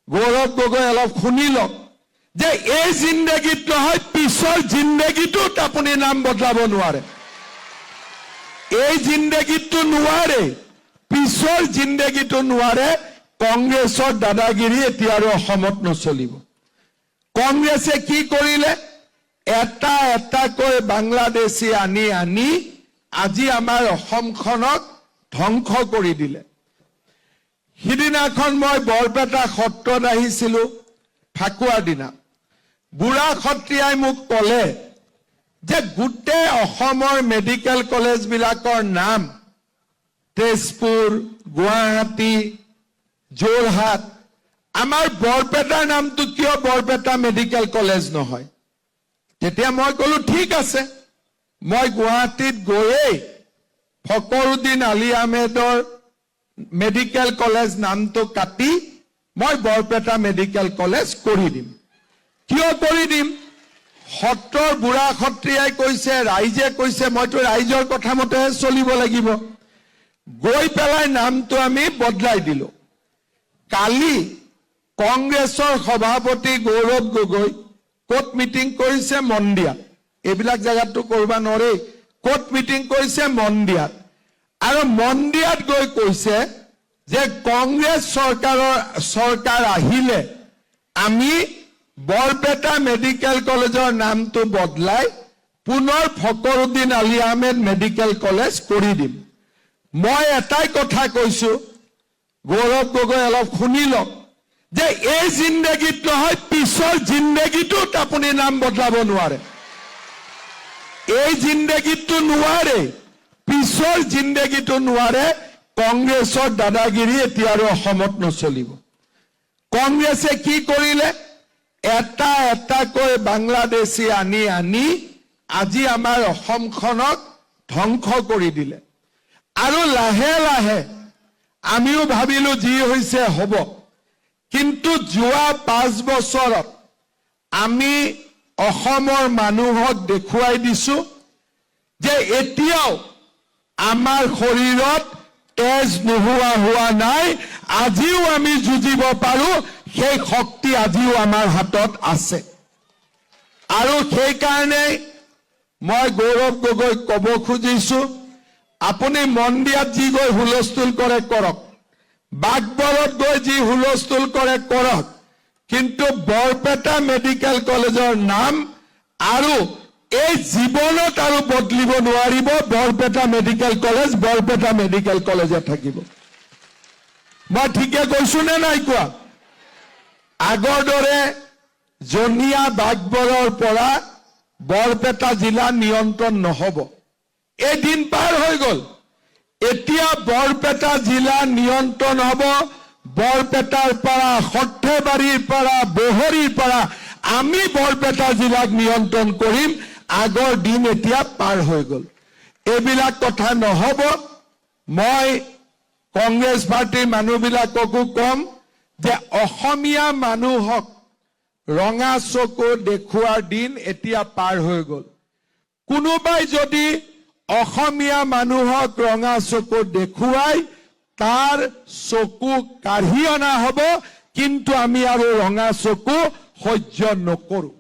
গৌৰৱ গগৈ অলপ শুনি লওক যে এই জিন্দগীত নহয় পিছৰ জিন্দগীটোত আপুনি নাম বদলাব নোৱাৰে। এই জিন্দগীটো নোৱাৰে, পিছৰ জিন্দগীটো নোৱাৰে। কংগ্ৰেছৰ দাদাগিৰি এতিয়া আৰু অসমত নচলিব। কংগ্ৰেছে কি কৰিলে? এটা এটাকৈ বাংলাদেশী আনি আনি আজি আমাৰ অসমখনক ধ্বংস কৰি দিলে। সিদিনাখন মই বৰপেটা সত্ৰত আহিছিলো, ফাকুৱাৰ দিনা। বুঢ়া সত্ৰীয়াই মোক ক'লে যে গোটেই অসমৰ মেডিকেল কলেজবিলাকৰ নাম তেজপুৰ, গুৱাহাটী, যোৰহাট, আমাৰ বৰপেটাৰ নামটো কিয় বৰপেটা মেডিকেল কলেজ নহয়? তেতিয়া মই ক'লো ঠিক আছে, মই গুৱাহাটীত গৈয়েই ফকৰুদ্দিন আলী আহমেদৰ মেডিকেল কলেজ নামটো কাটি মই বৰপেটা মেডিকেল কলেজ কৰি দিম। কিয় কৰি দিম? সত্ৰৰ বুঢ়া সত্ৰীয়াই কৈছে, ৰাইজে কৈছে, মইতো ৰাইজৰ কথা মতেহে চলিব লাগিব। গৈ পেলাই নামটো আমি বদলাই দিলো। কালি কংগ্ৰেছৰ সভাপতি গৌৰৱ গগৈ ক'ত মিটিং কৰিছে? মন্দিয়াত। এইবিলাক জেগাততো কৰিব নোৱাৰে। ক'ত মিটিং কৰিছে? মন্দিয়াত। আৰু মন্দিয়াত গৈ কৈছে যে কংগ্ৰেছ চৰকাৰ আহিলে আমি বৰপেটা মেডিকেল কলেজৰ নামটো বদলাই পুনৰ ফকৰুদ্দিন আলী আহমেদ মেডিকেল কলেজ কৰি দিম। মই এটাই কথা কৈছো, গৌৰৱ গগৈ অলপ শুনি লওক যে এই জিন্দগীত নহয় পিছৰ জিন্দগীটোত আপুনি নাম বদলাব নোৱাৰে। এই জিন্দগীটো নোৱাৰে, পিছৰ জিন্দগীটো নোৱাৰে। কংগ্ৰেছৰ দাদাগিৰি এতিয়া আৰু অসমত নচলিব। কংগ্ৰেছে কি কৰিলে? এটা এটাকৈ বাংলাদেশী আনি আনি আজি আমাৰ অসমখনক ধ্বংস কৰি দিলে। আৰু লাহে লাহে আমিও ভাবিলো যি হৈছে হ'ব, কিন্তু যোৱা 5 বছৰত আমি অসমৰ মানুহক দেখুৱাই দিছো যে এতিয়াও আমাৰ শৰীৰত তেজ নোহোৱা হোৱা নাই। আজিও আমি যুঁজিব পাৰো, সেই শক্তি আজিও আমাৰ হাতত আছে। আৰু সেইকাৰণে মই গৌৰৱ গগৈক ক'ব খুজিছো, আপুনি মন্দিয়াত যি গৈ হুলস্থুল কৰে কৰক, বাগবৰত গৈ যি হুলস্থুল কৰে কৰক, কিন্তু বৰপেটা মেডিকেল কলেজৰ নাম আৰু এই জীৱনত আৰু বদলিব নোৱাৰিব। Barpeta medical college Barpeta medical কলেজে থাকিব। মই ঠিকে কৈছো নে নাই কোৱা? আগৰ দৰে জনিয়া বাগবৰৰ পৰা বৰপেটা জিলা নিয়ন্ত্ৰণ নহব। এই দিন পাৰ হৈ গল। এতিয়া বৰপেটা জিলা নিয়ন্ত্ৰণ হব বৰপেটাৰ পৰা, সৰ্থেবাৰীৰ পৰা, বহৰীৰ পৰা। আমি বৰপেটা জিলাক নিয়ন্ত্ৰণ কৰিম। আগৰ দিন এতিয়া পাৰ হৈ গল। এইবিলাক কথা নহব। মই কংগ্ৰেছ পাৰ্টিৰ মানুহবিলাককো কম যে অসমীয়া মানুহক ৰঙা চকু দেখুৱাৰ দিন এতিয়া পাৰ হৈ গল। কোনোবাই যদি অসমীয়া মানুহক ৰঙা চকু দেখুৱাই তাৰ চকু কাঢ়ি অনা হ'ব, কিন্তু আমি আৰু ৰঙা চকু সহ্য নকৰো।